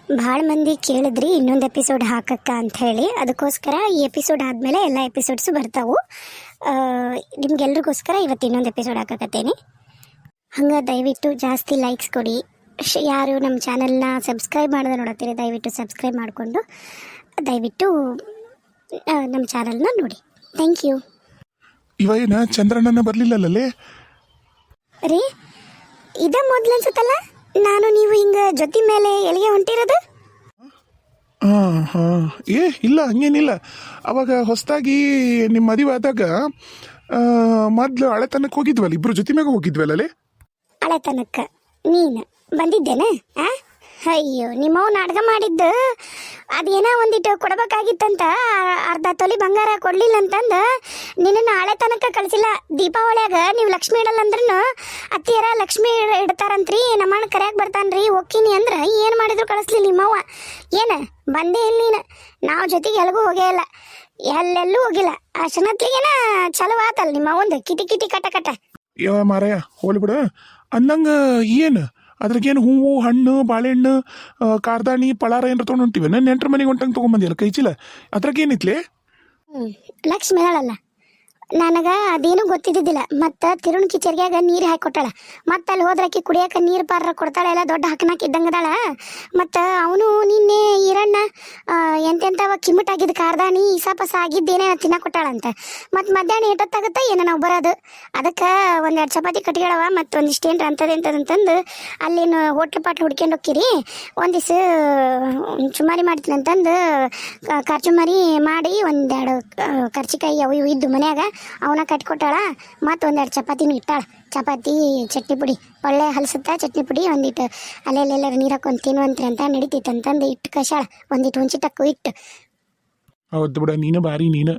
ಭಾಳ ಮಂದಿ ಕೇಳಿದ್ರಿ ಇನ್ನೊಂದು ಎಪಿಸೋಡ್ ಹಾಕಕ್ಕ ಅಂತ ಹೇಳಿ, ಅದಕ್ಕೋಸ್ಕರ ಈ ಎಪಿಸೋಡ್ ಆದಮೇಲೆ ಎಲ್ಲ ಎಪಿಸೋಡ್ಸು ಬರ್ತಾವು. ನಿಮ್ಗೆಲ್ರಿಗೋಸ್ಕರ ಇವತ್ತು ಇನ್ನೊಂದು ಎಪಿಸೋಡ್ ಹಾಕಕತ್ತೇನೆ. ಹಂಗೆ ದಯವಿಟ್ಟು ಜಾಸ್ತಿ ಲೈಕ್ಸ್ ಕೊಡಿ. ಯಾರು ನಮ್ಮ ಚಾನಲ್ನ ಸಬ್ಸ್ಕ್ರೈಬ್ ಮಾಡೋದು ನೋಡತ್ತೀರಿ, ದಯವಿಟ್ಟು ಸಬ್ಸ್ಕ್ರೈಬ್ ಮಾಡಿಕೊಂಡು ದಯವಿಟ್ಟು ನಮ್ಮ ಚಾನಲ್ನ ನೋಡಿ. Thank you. ಇವ ಏನ ಚಂದ್ರಣ್ಣನ ಬರ್ಲಿಲ್ಲಲ್ಲೇ ರೀ, ಇದ ಮೊದ್ಲು ಅನ್ಸುತ್ತಲ್ಲ ನಾನು ನೀವು ಹಿಂಗೆ ಜೊತೆ ಮೇಲೆ ಎಲ್ಲಿಗೆ ಹೊಂಟಿರೋದು? ಹಾಂ ಇಲ್ಲ ಹಂಗೇನಿಲ್ಲ. ಅವಾಗ ಹೊಸದಾಗಿ ನಿಮ್ಮ ಮದುವೆ ಆದಾಗ ಮೊದ್ಲು ಹಳೆತನಕ್ಕೆ ಹೋಗಿದ್ವಲ್ಲ, ಇಬ್ರು ಜೊತೆ ಮ್ಯಾಗ ಹೋಗಿದ್ವಲ್ಲೇ. ಹಳೆತನಕ್ಕೆ ನೀನು ಬಂದಿದ್ದೇನೆ? ಅಯ್ಯೋ, ನಿಮ್ಮವ್ ನಾಟಕ ಮಾಡಿದ್ದು ಅದೇನೋ ಒಂದಿಟ್ಟು ಕೊಡ್ಬೇಕಾಗಿತ್ತಂತ, ಅರ್ಧ ತೊಲಿ ಬಂಗಾರ ಕೊಡ್ಲಿಲ್ಲ ಅಂತಂದು ನಿನ್ನ ಹಳೆ ತನಕ ಕಳಿಸಿಲ್ಲ. ದೀಪಾವಳಿಯಾಗ ನೀವು ಲಕ್ಷ್ಮಿ ಇಡಲ್ಲ ಅಂದ್ರೂ ಅತ್ತಿಯರ ಲಕ್ಷ್ಮಿ ಇಡ್ತಾರಂತ್ರಿ, ನಮ್ಮಣ್ಣ ಕರೆಯಾಗ ಬರ್ತಾನ್ರಿ ಹೋಗ್ತೀನಿ ಅಂದ್ರೆ ಏನು ಮಾಡಿದ್ರು ಕಳಿಸ್ಲಿಲ್ಲ ನಿಮ್ಮವ್ವ. ಏನು ಬಂದೇ ಇಲ್ಲ ನೀನು, ನಾವು ಜೊತೆಗೆ ಎಲ್ಗೂ ಹೋಗೇ ಇಲ್ಲ, ಎಲ್ಲೆಲ್ಲೂ ಹೋಗಿಲ್ಲ. ಅಷ್ಟನತ್ಲಿಗೇನ ಚಲೋ ಆತಲ್ಲ ನಿಮ್ಮ ಒಂದು ಕಿಟಿ ಕಿಟಿ ಕಟ ಕಟ. ಯಾವ ಮಾರಾಯ ಹೋಲಿ ಬಿಡ ಅಂದಂಗ ಏನು ಅದ್ರಾಗೇನು ಹೂವು ಹಣ್ಣು ಬಾಳೆಹಣ್ಣು ಕಾರ್ದಾಣಿ ಪಳಾರ ಏನಾರ ತೊಗೊಂಡು ಹೊಂಟಿವೇನ? ನೆಂಟ್ರ ಮನೆಗೆ ಹೊಂಟಂಗೆ ತೊಗೊಂಬಂದಿಲ್ಲ ಕೈ ಚೀಲ, ಅದ್ರಾಗೇನಿತ್ಲೆ? ಲಕ್ಷ್ಮಿ ಹೇಳಲ್ಲ, ನನಗೆ ಅದೇನು ಗೊತ್ತಿದ್ದಿದ್ದಿಲ್ಲ. ಮತ್ತು ತಿರುಣ್ ಕಿಚರ್ಗ್ಯಾಗ ನೀರು ಹಾಕಿ ಕೊಟ್ಟಾಳ, ಮತ್ತು ಅಲ್ಲಿ ಹೋದ್ರಾಕಿ ಕುಡಿಯೋಕೆ ನೀರು ಪಾರ ಕೊಡ್ತಾಳೆ, ಎಲ್ಲ ದೊಡ್ಡ ಹಾಕನಾಕ ಇದ್ದಂಗದಾಳ. ಮತ್ತು ಅವನು ನಿನ್ನೆ ಈರಣ್ಣ ಎಂತೆಂಥವ ಕಿಮ್ಮಟಾಗಿದ್ದು ಕಾರ್ದಾಣಿ ಇಸಾಪಸ ಆಗಿದ್ದೇನೇ ತಿನ್ನ ಕೊಟ್ಟಾಳಂತ. ಮತ್ತು ಮಧ್ಯಾಹ್ನ ಏಟೊತ್ತಾಗುತ್ತೆ ಏನೋ ನಾವು ಬರೋದು, ಅದಕ್ಕೆ ಒಂದೆರಡು ಚಪಾತಿ ಕಟ್ಕೊಳವ ಮತ್ತು ಒಂದಿಷ್ಟು ಏನ್ರ ಅಂತಂದು ಅಲ್ಲಿನ ಹೋಟ್ಲು ಪಾಟ್ಲು ಹುಡ್ಕೊಂಡು ಹೋಗ್ಕಿರಿ, ಒಂದಿವ್ಸ ಚುಮಾರಿ ಮಾಡ್ತೀನಿ ಅಂತಂದು ಖರ್ಚುಮಾರಿ ಮಾಡಿ ಒಂದೆರಡು ಕರ್ಚಿಕಾಯಿ ಅವು ಇವು ಇದ್ದು ಮನ್ಯಾಗ ಅವನ ಕಟ್ಕೊಟ್ಟಾಳ. ಮತ್ತು ಒಂದೆರಡು ಚಪಾತಿನೂ ಇಟ್ಟಾಳ. ಚಪಾತಿ ಚಟ್ನಿ ಪುಡಿ ಒಳ್ಳೆ ಹಲಸುತ್ತಾ, ಚಟ್ನಿ ಪುಡಿ ಒಂದಿಟ್ಟು ಅಲ್ಲೆಲ್ಲೆಲ್ಲರೂ ನೀರು ಹಾಕೊಂಡು ತಿನ್ನುವಂತ್ರಿ ಅಂತ ನಡೀತಿತ್ತು ಅಂತಂದು ಇಟ್ಟು ಕಷಾಳ ಒಂದಿಟ್ಟು ಹುಂಚಿಟಕ್ಕು ಇಟ್ಟು. ಹೌದು ಬಿಡ, ನೀನು ಬಾರಿ ನೀನು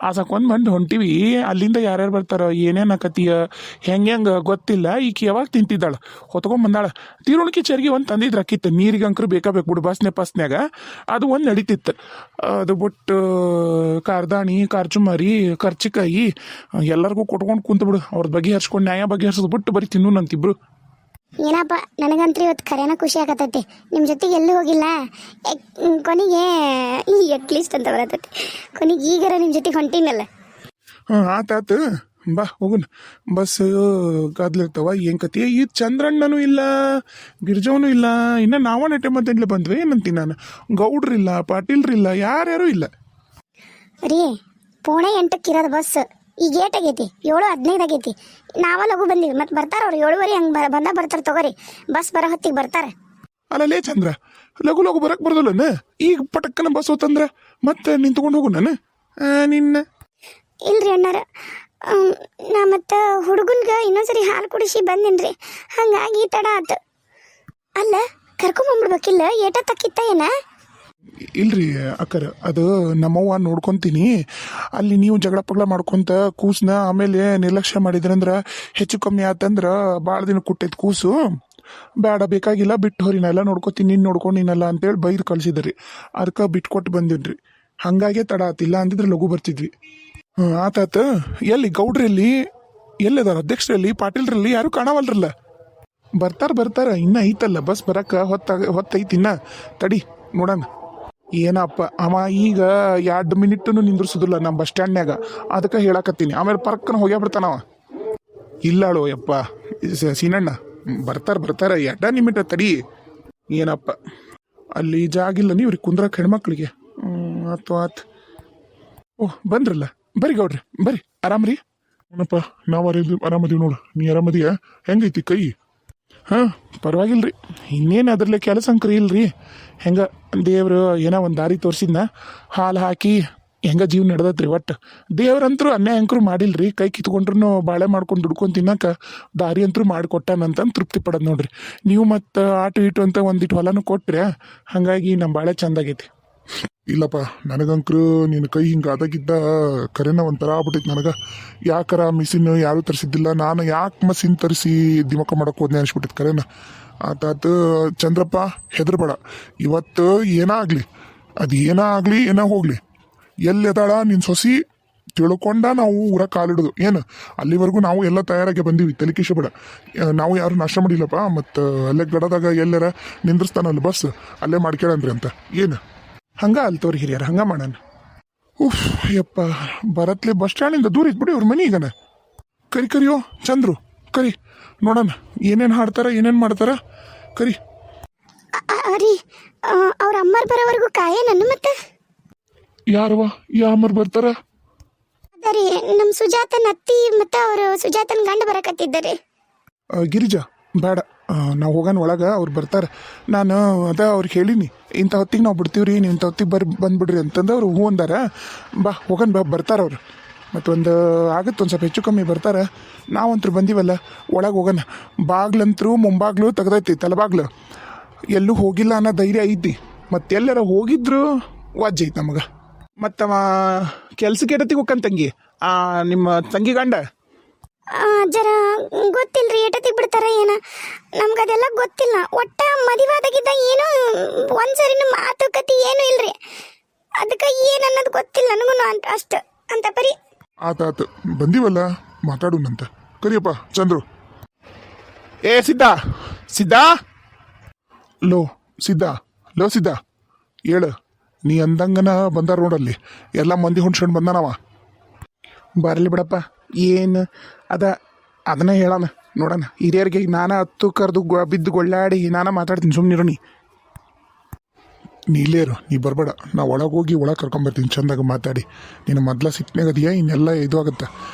ಆ ಸಾಕೊಂಡ್ ಮಂದಿ ಹೊಂಟಿವಿ, ಅಲ್ಲಿಂದ ಯಾರ್ಯಾರು ಬರ್ತಾರ ಏನೇನು ಆಕತಿಯ ಹೆಂಗೆ ಗೊತ್ತಿಲ್ಲ. ಈಕಿ ಯಾವಾಗ ತಿಂತಿದ್ದಾಳ ಹೊತ್ಕೊಂಡ್ ತಿರುಣಿಕೆ ಚರ್ಗಿ ಒಂದು ತಂದಿದ್ರು ಅಕ್ಕಿತ್ತು, ನೀರಿಗೆ ಅಂಕರು ಬೇಕಾಬೇಕು ಬಿಡು ಬಸ್ನ್ಯಾಗ, ಅದು ಒಂದು ನಡೀತಿತ್ತು. ಅದು ಬಿಟ್ಟು ಕಾರ್ದಾಣಿ ಕಾರ್ಚುಮಾರಿ ಕರ್ಚಿಕಾಯಿ ಎಲ್ಲರಿಗೂ ಕೊಟ್ಕೊಂಡು ಕುಂತ ಬಿಡು, ಅವ್ರ ಬಗೆಹರಿಸ್ಕೊಂಡು ನ್ಯಾಯ ಬಗೆಹರಿಸೋದು ಬಿಟ್ಟು ಬರೀ ತಿನ್ನು ನಂತಿಬ್ರು. ಏನಪ್ಪ, ನನಗಂತೂ ಇವತ್ತು ಖರೇನ ಖುಷಿ ಆಗತ್ತೈತಿ. ನಿಮ್ಮ ಜೊತೆಗೆ ಎಲ್ಲೂ ಹೋಗಿಲ್ಲ, ಕೊನೆಗೆ ಅಟ್ಲೀಸ್ಟ್ ಅಂತ ಬರತೈತಿ, ಕೊನೆಗೆ ಈಗಾರ ನಿಮ್ಮ ಜೊತೆಗೆ ಹೊಂಟಿನಲ್ಲ. ಆತಾತು ಬಾ ಹೋಗುನ್. ಬಸ್ ಗದ್ಲಿರ್ತಾವ ಏನ್ ಕತಿ. ಈ ಚಂದ್ರಣ್ಣನೂ ಇಲ್ಲ, ಗಿರ್ಜವನು ಇಲ್ಲ, ಇನ್ನು ನಾವ ನೆಟ್ಟೆ ಮತ್ತೇನ್ಲೆ ಬಂದ್ವಿ ಏನಂತೀನಿ ನಾನು. ಗೌಡ್ರಿಲ್ಲ, ಪಾಟೀಲ್ರಿಲ್ಲ, ಯಾರ್ಯಾರು ಇಲ್ಲ ರೀ. ಪೋಣೆ 8ಕ್ಕೆ ಇರೋದು ಬಸ್, ಈಗ ಏಟ್ ಆಗೈತಿ 7:15 ಆಗೈತಿ. ನಾವ ಲಘು ಬಂದೀವಿ, ಮತ್ತೆ ಬರ್ತಾರ ಅವ್ರು 7:30 ಹಂಗೆ ಬರ್ತಾರೆ ತಗೋರಿ, ಬಸ್ ಬರೋ ಹೊತ್ತಿಗೆ ಬರ್ತಾರೆ. ಅಲ್ಲೇ ಚಂದ್ರ ಲಘು ಲಘು ಬರಕ್ ಬರ್ದಲ್ಲನ, ಈಗ ಪಟಕ್ಕನ ಬಸ್ ಹೋತಂದ್ರ ಮತ್ತೆ ನಿನ್ ತಗೊಂಡು ಹೋಗು ನಾನು ನಿನ್ನ. ಇಲ್ರಿ ಅಣ್ಣಾರ, ನಾ ಮತ್ತು ಹುಡುಗನ್ಗೆ ಇನ್ನೊಂದ್ಸರಿ ಹಾಲು ಕುಡಿಸಿ ಬಂದಿನ್ರಿ, ಹಂಗಾಗಿ ತಡ ಆತು. ಅಲ್ಲ ಕರ್ಕೊಂಬಂದ್ಬಿಡ್ಬೇಕಿಲ್ಲ, ಏಟತ್ತಕ್ಕಿತ್ತ ಏನ? ಇಲ್ರಿ ಅಕ್ಕರ, ಅದು ನಮ್ಮವ್ವ ನೋಡ್ಕೊಂತೀನಿ. ಅಲ್ಲಿ ನೀವು ಜಗಳ ಪಗಳ ಮಾಡ್ಕೊಂತ ಕೂಸ್ನ ಆಮೇಲೆ ನಿರ್ಲಕ್ಷ್ಯ ಮಾಡಿದ್ರಂದ್ರ ಹೆಚ್ಚು ಕಮ್ಮಿ ಆತಂದ್ರ ಭಾಳ ದಿನ ಕುಟ್ಟೈತ್ ಕೂಸು, ಬೇಡ ಬೇಕಾಗಿಲ್ಲ ಬಿಟ್ಟು ಹೋರಿ, ನಾ ಎಲ್ಲ ನೋಡ್ಕೊತೀನಿ, ನೀನು ನೋಡ್ಕೊಂಡಿನಲ್ಲ ಅಂತೇಳಿ ಬೈದು ಕಳ್ಸಿದ್ರಿ. ಅದಕ್ಕೆ ಬಿಟ್ಕೊಟ್ಟು ಬಂದಿನ್ರಿ, ಹಂಗಾಗೆ ತಡ ಆತಿಲ್ಲ ಅಂದಿದ್ರೆ ಲಘು ಬರ್ತಿದ್ವಿ. ಆತಾತ. ಎಲ್ಲಿ ಗೌಡ್ರಲ್ಲಿ ಎಲ್ಲದಾರ, ಅಧ್ಯಕ್ಷರಲ್ಲಿ ಪಾಟೀಲ್ರಲ್ಲಿ ಯಾರು ಕಾಣವಲ್ರಲ್ಲ. ಬರ್ತಾರ ಇನ್ನ ಐತಲ್ಲ ಬಸ್ ಬರಕ ಹೊತ್ತೈತಿ ಇನ್ನ, ತಡಿ ನೋಡಣ. ಏನಪ್ಪ ಅವ ಈಗ 2 ಮಿನಿಟ್ನು ನಿಂದ್ರಿಸುದಿಲ್ಲ ನಮ್ಮ ಬಸ್ ಸ್ಟ್ಯಾಂಡ್ನ್ಯಾಗ, ಅದಕ್ಕೆ ಹೇಳಕತ್ತೀನಿ. ಆಮೇಲೆ ಪರ್ಕನ ಹೋಗ್ಯಾ ಬಿಡ್ತಾನವ. ಇಲ್ಲಾಳು ಯಪ್ಪ ಸೀನಣ್ಣ, ಬರ್ತಾರ 2 ನಿಮಿಟ ತಡಿ. ಏನಪ್ಪ ಅಲ್ಲಿ ಜಾಗಿಲ್ಲ ನೀವ್ರಿ ಕುಂದ್ರಕ್ಕೆ ಹೆಣ್ಮಕ್ಳಿಗೆ. ಆತ್ ಓಹ್ ಬಂದ್ರಲ್ಲ, ಬರ್ರಿ ಗೌಡ್ರಿ ಬರ್ರಿ. ಆರಾಮ್ರಿ? ಏನಪ್ಪ ನಾವು ಆರಾಮದೀವಿ ನೋಡು, ನೀ ಆರಾಮದಿಯ? ಹೆಂಗೈತಿ ಕೈ? ಹಾಂ ಪರವಾಗಿಲ್ರಿ, ಇನ್ನೇನು ಅದ್ರಲ್ಲೇ ಕೆಲಸ ಅಂಕ್ರಿ ಇಲ್ರಿ. ಹೆಂಗ ದೇವ್ರು ಏನೋ ಒಂದು ದಾರಿ ತೋರಿಸಿದ್ನ, ಹಾಲು ಹಾಕಿ ಹೆಂಗ ಜೀವ ನಡೆದತ್ರಿ. ಒಟ್ಟು ದೇವ್ರಂತರೂ ಅನ್ಯಾಯ ಅಂಕರು ಮಾಡಿಲ್ರಿ, ಕೈ ಕಿತ್ಕೊಂಡ್ರು ಬಾಳೆ ಮಾಡ್ಕೊಂಡು ದುಡ್ಕೊಂಡು ತಿನ್ನಕ ದಾರಿ ಅಂತರೂ ಮಾಡಿಕೊಟ್ಟಾನಂತಂದು ತೃಪ್ತಿ ಪಡೋದು ನೋಡ್ರಿ. ನೀವು ಮತ್ತು ಆಟು ಇಟು ಅಂತ ಒಂದಿಟ್ಟು ಹೊಲನೂ ಕೊಟ್ರೆ, ಹಾಗಾಗಿ ನಮ್ಮ ಬಾಳೆ ಚಂದಾಗೈತಿ. ಇಲ್ಲಪ್ಪ, ನನಗಂಕ್ರು ನಿನ್ನ ಕೈ ಹಿಂಗೆ ಆದಾಗಿದ್ದ ಕರೆನ ಒಂಥರ ಆಗ್ಬಿಟ್ಟೈತಿ ನನಗೆ. ಯಾಕರ ಮಿಷಿನ್ ಯಾರೂ ತರಿಸಿದ್ದಿಲ್ಲ, ನಾನು ಯಾಕೆ ಮಷಿನ್ ತರಿಸಿ ದಿಮಕ ಮಾಡಕ್ಕೆ ಹೋದ್ನೆ ಅನಿಸ್ಬಿಟ್ಟೈತಿ ಕರೆನ. ಆತಾತು ಚಂದ್ರಪ್ಪ, ಹೆದರ್ಬೇಡ, ಇವತ್ತು ಏನಾಗಲಿ, ಅದು ಏನೇ ಆಗಲಿ ಏನೋ ಹೋಗಲಿ, ಎಲ್ಲಿ ಎದಾಳ ನಿನ್ನ ಸೊಸಿ ತಿಳ್ಕೊಂಡ ನಾವು ಊರ ಕಾಲಿಡೋದು ಏನು ಅಲ್ಲಿವರೆಗೂ ನಾವು ಎಲ್ಲ ತಯಾರಾಗಿ ಬಂದೀವಿ ತಲೆಕಿಶ ಬೇಡ ನಾವು ಯಾರು ನಾಶ ಮಾಡಿಲ್ಲಪ್ಪ ಮತ್ತು ಅಲ್ಲೇ ಗಡದಾಗ ಎಲ್ಲರ ನಿಂದ್ರಿಸ್ತಾನಲ್ಲ ಬಸ್ ಅಲ್ಲೇ ಮಾಡ್ಕೇಳನ್ರಿ ಅಂತ ಏನು ಹಂಗ ಅಲ್ತವ್ರಿ ಹಿರಿಯರ ಹಂಗ ಮಾಡೋಣ. ಉಫ್ ಯಪ್ಪ ಬರತ್ಲೆ ಬಸ್ ಸ್ಟ್ಯಾಂಡಿಂದ ದೂರ ಇದ್ಬಿಡಿ ಅವ್ರ ಮನೆ ಈಗನ ಕರಿಯೋ ಚಂದ್ರು ಕರಿ ನೋಡೋಣ ಏನೇನು ಹಾಡ್ತಾರ ಏನೇನು ಮಾಡ್ತಾರ ಕರಿ. ರೀ ಅವ್ರ ಅಮ್ಮರ್ ಬರೋವರೆಗೂ ಕಾಯೇ ನನ್ನ ಮತ್ತೆ ಯಾರವ ಯಾಮರ್ ಬರ್ತಾರ ಅದರಿ ನಮ್ಮ ಸುಜಾತನ ಅತ್ತಿ ಮತ್ತು ಅವರು ಸುಜಾತನ ಗಂಡ ಬರಕತ್ತಿದ್ದಾರೆ. ಗಿರಿಜಾ ಬೇಡ ನಾವು ಹೋಗೋಣ ಒಳಗೆ ಅವ್ರು ಬರ್ತಾರೆ. ನಾನು ಅವ್ರಿಗೆ ಹೇಳೀನಿ ಇಂಥ ಹೊತ್ತಿಗೆ ನಾವು ಬಿಡ್ತೀವ್ರಿ ನೀವು ಇಂಥ ಹೊತ್ತಿಗೆ ಬಂದ್ಬಿಡ್ರಿ ಅಂತಂದು ಅವ್ರು ಹ್ಞೂ ಅಂದಾರ. ಬಾ ಹೋಗೋಣ ಬರ್ತಾರೆ ಅವ್ರು. ಮತ್ತು ಆಗುತ್ತೆ ಒಂದು ಸ್ವಲ್ಪ ಹೆಚ್ಚು ಕಮ್ಮಿ ಬರ್ತಾರೆ. ನಾವಂತೂ ಬಂದೀವಲ್ಲ ಒಳಗೆ ಹೋಗೋಣ. ಬಾಗ್ಲಂತರೂ ಮುಂಬಾಗ್ಲು ತೆಗ್ದೈತಿ ತಲೆಬಾಗ್ಲು ಎಲ್ಲೂ ಹೋಗಿಲ್ಲ ಅನ್ನೋ ಧೈರ್ಯ ಐತಿ. ಮತ್ತೆಲ್ಲರ ಹೋಗಿದ್ರು ವಾಜ್ಯ ಐತಿ ನಮಗೆ. ಮತ್ತವ ಕೆಲ್ಸಕ್ಕೆ ಎಡತಿಗೆ ಹೋಗ್ಕಂತ ತಂಗಿ ನಿಮ್ಮ ತಂಗಿ ಗಂಡ ಜರ ಗೊತ್ತಿಲ್ರಿ ಏಟತಿಗೆ ಬಿಡ್ತಾರ ಏನ ನಮ್ಗದೆಲ್ಲ ಗೊತ್ತಿಲ್ಲ. ಒಟ್ಟ ಮದುವಾದಾಗಿದ್ದ ಏನೋ ಒಂದ್ಸರಿನೂ ಮಾತುಕತೆ ಏನೂ ಇಲ್ರಿ. ಅದಕ್ಕೆ ಏನು ಅನ್ನೋದು ಗೊತ್ತಿಲ್ಲ ನನಗೂ ಅಷ್ಟು ಅಂತ ಪರಿ. ಆತ ಬಂದೀವಲ್ಲ ಮಾತಾಡೋಣಂತ ಕರಿಯಪ್ಪ ಚಂದ್ರು. ಏ ಸಿದ್ಧ ಲೋ ಸಿದ್ಧ ಹೇಳು ನೀ ಅಂದಂಗನ ಬಂದಾರ ನೋಡಲ್ಲಿ ಎಲ್ಲ ಮಂದಿ ಹೊಂಚ್ಕೊಂಡು ಬಂದಾನವ. ಬರಲಿ ಬಿಡಪ್ಪ ಏನು ಅದನ್ನ ಹೇಳೋಣ ನೋಡೋಣ. ಹಿರಿಯರಿಗೆ ನಾನು ಹತ್ತು ಕರೆದು ಬಿದ್ದು ಗೊಳ್ಳಾಡಿ ನಾನು ಮಾತಾಡ್ತೀನಿ ಸುಮ್ಮನಿರು ನೀ ಇಲ್ಲೇರು ನೀ ಬರಬೇಡ ನಾ ಒಳಗೆ ಹೋಗಿ ಒಳಗೆ ಕರ್ಕೊಂಬರ್ತೀನಿ ಚಂದಾಗ ಮಾತಾಡಿ. ನೀನು ಮೊದ್ಲ ಸಿಟ್ನಾಗದೀಯ ಇನ್ನೆಲ್ಲ ಇದು ಆಗುತ್ತೆ.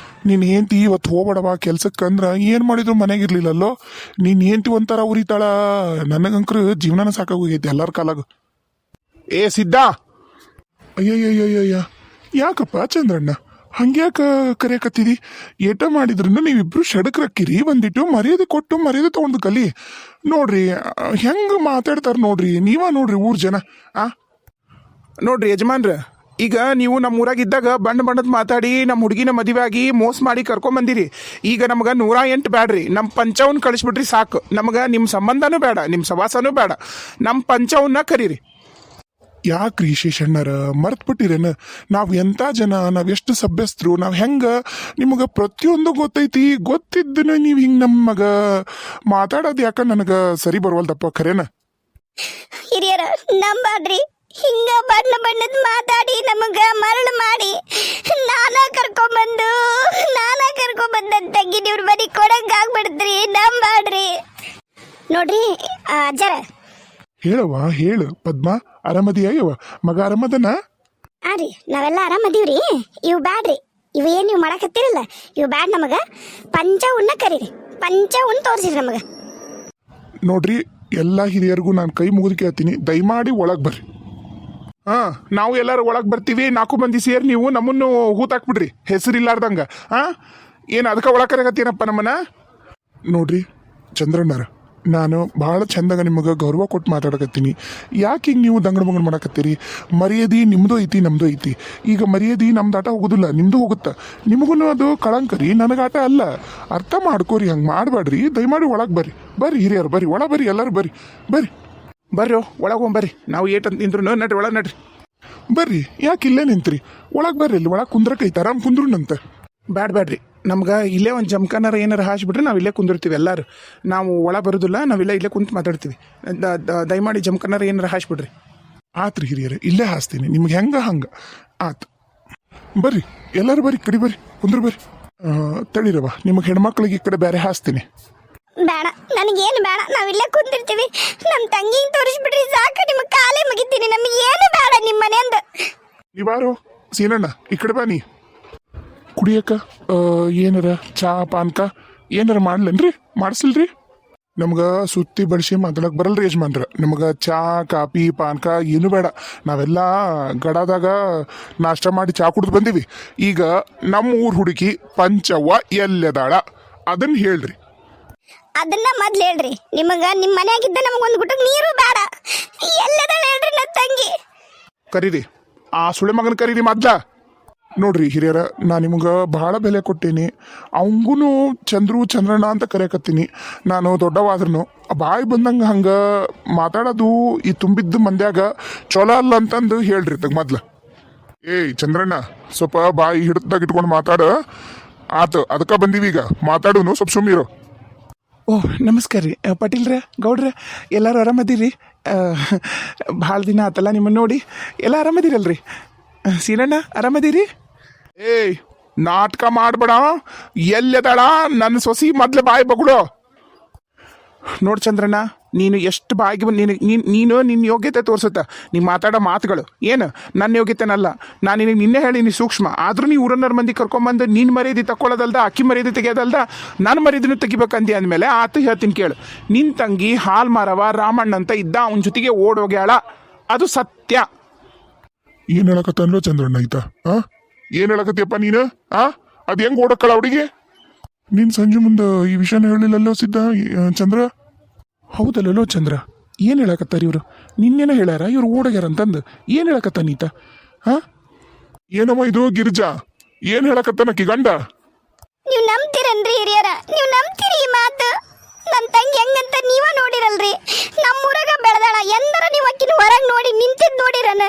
ನೀನು ಹೆಂಡ್ತಿ ಇವತ್ತು ಹೋಗ್ಬೇಡವ ಕೆಲ್ಸಕ್ಕೆ ಅಂದ್ರೆ ಏನು ಮಾಡಿದ್ರು ಮನೆಗಿರ್ಲಿಲ್ಲಲ್ಲೋ. ನೀನು ಹೆಂಡ್ತಿ ಒಂಥರ ಉರಿತಾಳ. ನನಗಂಕ್ರು ಜೀವನನ ಸಾಕಾಗೋಗೈತಿ ಎಲ್ಲರ ಕಾಲಾಗ. ಏ ಸಿದ್ಧ ಅಯ್ಯಯ್ಯಯ್ಯಯ್ಯ ಯಾಕಪ್ಪ ಚಂದ್ರಣ್ಣ ಹಂಗ್ಯಾಕ ಕರೆಯಕತ್ತಿದಿ? ಏಟ ಮಾಡಿದ್ರು ನೀವಿಬ್ರು ಶಡಕ್ರಕ್ಕಿರಿ ಒಂದಿಟ್ಟು ಮರ್ಯಾದೆ ಕೊಟ್ಟು ಮರ್ಯಾದೆ ತಗೊಂಡು ಕಲಿ. ನೋಡ್ರಿ ಹೆಂಗೆ ಮಾತಾಡ್ತಾರ ನೋಡ್ರಿ ನೋಡ್ರಿ ಊರ್ ಜನ ನೋಡ್ರಿ ಯಜಮಾನ್ರ, ಈಗ ನೀವು ನಮ್ಮ ಊರಾಗಿದ್ದಾಗ ಬಣ್ಣದ ಮಾತಾಡಿ ನಮ್ಮ ಹುಡುಗಿನ ಮದುವೆ ಆಗಿ ಮೋಸ ಮಾಡಿ ಕರ್ಕೊಂಬಂದಿರಿ. ಈಗ ನಮ್ಗೆ 108 ಬ್ಯಾಡ್ರಿ, ನಮ್ಮ ಪಂಚವನ್ನ ಕಳಿಸ್ಬಿಟ್ರಿ ಸಾಕು. ನಮ್ಗೆ ನಿಮ್ಮ ಸಂಬಂಧನೂ ಬೇಡ, ನಿಮ್ಮ ಸವಾಸನೂ ಬೇಡ, ನಮ್ಮ ಪಂಚವನ್ನ ಕರೀರಿ. ಯಾಕ್ರಿ ಶೇಷಣ್ಣರ ಮರ್ತ್ಬಿಟ್ಟಿರೇನ? ನಾವು ಎಂಥ ಜನ, ನಾವು ಎಷ್ಟು ಸಭ್ಯಸ್ಥರು, ನಾವು ಹೆಂಗೆ ನಿಮಗೆ ಪ್ರತಿಯೊಂದು ಗೊತ್ತೈತಿ. ಗೊತ್ತಿದ್ದನ ನೀವು ಹಿಂಗೆ ನಮಗ ಮಾತಾಡೋದು ಯಾಕ ನನಗೆ ಸರಿ ಬರವಲ್ದಪ್ಪ ಖರೇನ. ಹಿರಿಯರ ನಂಬಾಡ್ರಿ, ಹಿಂಗ ಬಣ್ಣದ ಮಾತಾಡಿ ನಮಗ ಮರಳು ಮಾಡಿ ನಾನಾ ಕರ್ಕೊಂಬಂದ ತಂಗಿ ನೀವ್ರ ಮನೆ ಕೊಡಂಗ ಆಗ್ಬಿಡ್ತ್ರಿ. ನಂಬಾಡ್ರಿ ನೋಡ್ರಿ ಅಜ್ಜರ ಹೇಳವ್ವ ಹೇಳು ಪದ್ಮ ಆರಾಮದಿಯವ ಮಗ ಆರಾಮದನ? ರೀ ನಾವೆಲ್ಲ ಆರಾಮದೀವ್ರಿ. ಇವು ಬ್ಯಾಡ್ರಿ, ಇವು ಏನು ನೀವು ಮಾಡಕತ್ತೀರಲ್ಲ ಇವು ಬ್ಯಾಡ್. ನಮಗ ಪಂಚವನ್ನ ಕರೀರಿ, ಪಂಚವನ್ನ ತೋರಿಸಿರಿ ನಮಗ. ನೋಡ್ರಿ ಎಲ್ಲ ಹಿರಿಯರಿಗೂ ನಾನು ಕೈ ಮುಗಿದು ಕೇಳ್ತೀನಿ, ದಯಮಾಡಿ ಒಳಗೆ ಬರ್ರಿ. ನಾವು ಎಲ್ಲರೂ ಒಳಗೆ ಬರ್ತೀವಿ. 4 ಮಂದಿ ಸೇರಿ ನೀವು ನಮ್ಮನ್ನು ಹೂತಾಕ್ಬಿಡ್ರಿ ಹೆಸರಿಲ್ಲಾರ್ದಂಗ. ಏನು ಅದಕ್ಕೆ ಒಳಗೆ ಕರೆಗತ್ತೀನಪ್ಪ ನಮ್ಮನ್ನ? ನೋಡ್ರಿ ಚಂದ್ರಣ್ಣರ, ನಾನು ಭಾಳ ಚಂದಾಗ ನಿಮಗೆ ಗೌರವ ಕೊಟ್ಟು ಮಾತಾಡಕತ್ತೀನಿ. ಯಾಕೆ ಹಿಂಗೆ ನೀವು ದಂಗಡ ಬಂಗಡ ಮಾಡಕತ್ತೀರಿ? ಮರ್ಯಾದೆ ನಿಮ್ಮದು ಐತಿ ನಮ್ಮದು ಐತಿ. ಈಗ ಮರ್ಯಾದೆ ನಮ್ದು ಆಟ ಹೋಗೋದಿಲ್ಲ, ನಿಮ್ಮದು ಹೋಗುತ್ತೆ. ನಿಮಗೂ ಅದು ಕಳಂಕರಿ, ನನಗೆ ಆಟ ಅಲ್ಲ. ಅರ್ಥ ಮಾಡ್ಕೋರಿ, ಹಂಗೆ ಮಾಡಬೇಡ್ರಿ. ದಯಮಾಡಿ ಒಳಗೆ ಬರ್ರಿ ಹಿರಿಯರು, ಬರ್ರಿ ಒಳಗೆ ಬರ್ರಿ, ಎಲ್ಲರೂ ಬರ್ರಿ ಒಳಗೆ ಹೋಗ್ಬರ್ರಿ. ನಾವು ಏಟಂತ ನಿಂದ್ರು ನಡ್ರಿ ಒಳಗೆ ನಡ್ರಿ. ಬರ್ರಿ ಯಾಕೆ ಇಲ್ಲೇ ನಿಂತ್ರಿ? ಒಳಗೆ ಬರ್ರಿ, ಇಲ್ಲಿ ಒಳಗೆ ಕುಂದ್ರಕೈತೆ ಆರಾಮ್ ಕುಂದ್ರುನಂತ. ಬ್ಯಾಡ್ರಿ, ನಮ್ಗೆ ಇಲ್ಲೇ ಒಂದು ಜಮ್ಕನಾರ ಏನಾರು ಹಾಸ್ಬಿಟ್ರೆ ನಾವು ಇಲ್ಲೇ ಕುಂದಿರ್ತೀವಿ ಎಲ್ಲರೂ. ನಾವು ಒಳಗೆ ಬರೋದಿಲ್ಲ, ನಾವಿಲ್ಲ ಇಲ್ಲೇ ಕುಂತು ಮಾತಾಡ್ತೀವಿ. ದಯಮಾಡಿ ಜಮ್ಕನಾರ ಏನಾರು ಹಾಸ್ಬಿಡ್ರಿ. ಆತ್ರಿ ಹಿರಿಯರ, ಇಲ್ಲೇ ಹಾಸ್ತೀನಿ, ನಿಮ್ಗೆ ಹಂಗೆ ಆತು. ಬರ್ರಿ ಎಲ್ಲರೂ ಬರ್ರಿ, ಕಡಿ ಬರ್ರಿ, ಕುಂದ್ರ ಬರ್ರಿ. ತಡೀರವ, ನಿಮಗೆ ಹೆಣ್ಮಕ್ಳಿಗೆ ಈ ಕಡೆ ಬೇರೆ ಹಾಸ್ತೀನಿ. ಬೇಡ, ನನಗೇನು ಬೇಡ, ನಾವಿಲ್ಲೇ ಕುಂದಿರ್ತೀವಿ. ನಮ್ಮ ತಂಗಿಗೆ ತೋರಿಸ್ಬಿಡ್ರಿ ಸಾಕು. ನಿಮ್ಮ ಕಾಲೇ ಮುಗಿತೀನಿ, ನಮಗೆ ಏನು ಬೇಡ ನಿಮ್ಮ ಮನೆಯಿಂದ. ನೀವಾರು ಸೀನಣ್ಣ ಈ ಕಡೆ ಬಾ. ನೀ ಕುಡಿಯಕ್ಕ ಏನಾರ ಚಾ ಪಾನ್ಕ ಏನಾರ ಮಾಡ್ಲೇನ್ರಿ? ಮಾಡಿಸಿಲ್ರಿ? ನಮ್ಗೆ ಸುತ್ತಿ ಬಳಸಿ ಮಾತಾಡಕ್ಕೆ ಬರಲ್ರಿ ಯಜಮಾನ್ರ. ನಮ್ಗೆ ಚಾ ಕಾಫಿ ಪಾನ್ಕ ಏನು ಬೇಡ. ನಾವೆಲ್ಲ ಗಡಾದಾಗ ನಾಷ್ಟ ಮಾಡಿ ಚಾ ಕುಡಿದು ಬಂದೀವಿ. ಈಗ ನಮ್ಮ ಊರ್ ಹುಡುಗಿ ಪಂಚವ್ವ ಎಲ್ಲದಾಳ ಅದನ್ನ ಹೇಳ್ರಿ. ಅದನ್ನ ಮೊದ್ಲು ಹೇಳ್ರಿ. ನಿಮ್ಮ ಮನೆಯಾಗಿದ್ದ ನಮಗೊಂದು ಗುಟಕ್ ನೀರು ಬೇಡ. ಎಲ್ಲದಾಳ ಹೇಳ್ರಿ ನನ್ನ ತಂಗಿ. ಕರೀರಿ, ಆ ಸುಳೆ ಮಗನ ಕರೀರಿ ಮೊದ್ಲ. ನೋಡ್ರಿ ಹಿರಿಯರ, ನಾನು ನಿಮ್ಗೆ ಭಾಳ ಬೆಲೆ ಕೊಟ್ಟೀನಿ. ಅವಂಗೂ ಚಂದ್ರಣ್ಣ ಅಂತ ಕರೆಯಕತ್ತೀನಿ. ನಾನು ದೊಡ್ಡವಾದ್ರೂ ಬಾಯಿ ಬಂದಂಗೆ ಹಂಗೆ ಮಾತಾಡೋದು ಈ ತುಂಬಿದ್ದು ಮಂದ್ಯಾಗ ಚಲೋ ಅಲ್ಲ ಅಂತಂದು ಹೇಳ್ರಿ ಮೊದ್ಲು. ಏಯ್ ಚಂದ್ರಣ್ಣ ಸ್ವಲ್ಪ ಬಾಯಿ ಹಿಡಿದಾಗ ಇಟ್ಕೊಂಡು ಮಾತಾಡ ಆತು ಅದಕ್ಕ ಬಂದೀವಿ ಈಗ ಮಾತಾಡುನು ಸ್ವಲ್ಪ ಸುಮ್ಮನಿರು. ಓಹ್ ನಮಸ್ಕಾರ ರೀ ಪಾಟೀಲ್ರ ಗೌಡ್ರ ಎಲ್ಲರೂ ಆರಾಮದಿರಿ? ಭಾಳ ದಿನ ಆತಲ್ಲ ನಿಮ್ಮನ್ನು ನೋಡಿ. ಎಲ್ಲ ಆರಾಮದಿರಲ್ರಿ? ಸೀನಣ್ಣ ಆರಾಮದಿರಿ? ಏಯ್ ನಾಟಕ ಮಾಡ್ಬೇಡ, ಎಲ್ಲೆದಾಳ ನನ್ನ ಸೊಸಿ ಮೊದ್ಲು ಬಾಯಿ ಬಗುಳು. ನೋಡು ಚಂದ್ರಣ್ಣ, ನೀನು ಎಷ್ಟು ಬಾಯಿಗೆ ನೀನು ನಿನ್ನ ಯೋಗ್ಯತೆ ತೋರಿಸುತ್ತ ನೀ ಮಾತಾಡೋ ಮಾತುಗಳು ಏನು ನನ್ನ ಯೋಗ್ಯತೆನಲ್ಲ. ನಾನು ನಿನಗೆ ನಿನ್ನೆ ಹೇಳಿ ನೀ ಸೂಕ್ಷ್ಮ ಆದರೂ ನೀ ಊರನ್ನರ ಮಂದಿ ಕರ್ಕೊಂಬಂದು ನೀನು ಮರ್ಯಾದೆ ತಗೊಳ್ಳೋದಲ್ದ ಅಕ್ಕಿ ಮರ್ಯಾದೆ ತೆಗೆಯೋದಲ್ದ ನನ್ನ ಮರ್ಯಾದೆನೂ ತೆಗಿಬೇಕಂದಿ ಅಂದಮೇಲೆ ಆತ ಹೇಳ್ತೀನಿ ಕೇಳು. ನಿನ್ನ ತಂಗಿ ಹಾಲ್ ಮಾರವ ರಾಮಣ್ಣ ಅಂತ ಇದ್ದ ಅವನ ಜೊತೆಗೆ ಓಡೋಗ್ಯಾಳ, ಅದು ಸತ್ಯ. ಏನ್ ಹೇಳಕತ್ತನ್ಲೋ ಚಂದ್ರಣ್ಣ ಆಯ್ತಾ? ಏನ್ ಹೇಳಕತ್ತಿಯಪ್ಪ ನೀನು? ಅದ್ ಹೆಂಗ್ ಓಡಕ್ಕಳ ಅವಡಿಗೆ? ನೀನ್ ಸಂಜೆ ಮುಂದೆ ಈ ವಿಷಯನ ಹೇಳಿಲ್ಲಲ್ಲೋ ಸಿದ್ಧ ಚಂದ್ರ? ಹೌದಲ್ಲೋ ಚಂದ್ರ, ಏನು ಹೇಳಕತ್ತಾರ ಇವರು? ನಿನ್ನೇನ ಹೇಳ್ಯಾರ ಇವ್ರು ಓಡೋಗ್ಯಾರ ಅಂತಂದು ಏನು ಹೇಳಕತ್ತ ನೀತ? ಏನಮ್ಮ ಇದು ಗಿರಿಜಾ, ಏನ್ ಹೇಳಕತ್ತನಕಿ ಗಂಡ? ನೀವು ನಂಬ್ತೀರನ್ರಿ ಹಿರಿಯರ? ನೀವು ನಂಬ್ತೀರಿ ಈ ಮಾತು? ನನ್ನ ತಂಗಿ ಹೆಂಗಂತ ನೀವ ನೋಡಿರಲ್ರಿ. ನಮ್ಮೂರಾಗ ಬೆಳೆದಾಳ. ಎಂದರ ನೀವು ಅಕ್ಕಿನ ಹೊರಗೆ ನೋಡಿ ನಿಂತಿದ್ ನೋಡಿರನ?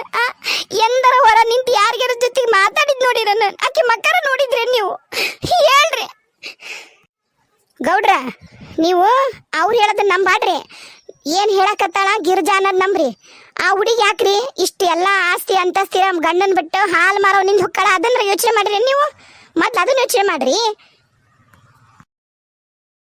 ಎಂದರ ಹೊರ ನಿಂತು ಯಾರಿಗಾರ ಜೊತೆಗೆ ಮಾತಾಡಿದ್ ನೋಡಿರನ? ಆಕಿ ಮಕ್ಕರ ನೋಡಿದ್ರಿ ನೀವು? ಹೇಳ್ರಿ ಗೌಡ್ರ, ನೀವು ಅವ್ರು ಹೇಳೋದನ್ನ ನಂಬಾಡ್ರಿ. ಏನು ಹೇಳಕತ್ತಾಳ ಗಿರಿಜಾ ಅನ್ನೋದು ನಂಬ್ರಿ. ಆ ಹುಡುಗಿ ಯಾಕ್ರಿ ಇಷ್ಟು ಎಲ್ಲ ಆಸ್ತಿ ಅಂತಸ್ತಿ ಗಂಡನ್ ಬಿಟ್ಟು ಹಾಲು ಮಾರೋ ನಿಂದು ಹೊಕ್ಕಳ? ಅದನ್ನ ಯೋಚನೆ ಮಾಡ್ರಿ ನೀವು. ಮೊದ್ಲು ಅದನ್ನ ಯೋಚನೆ ಮಾಡ್ರಿ.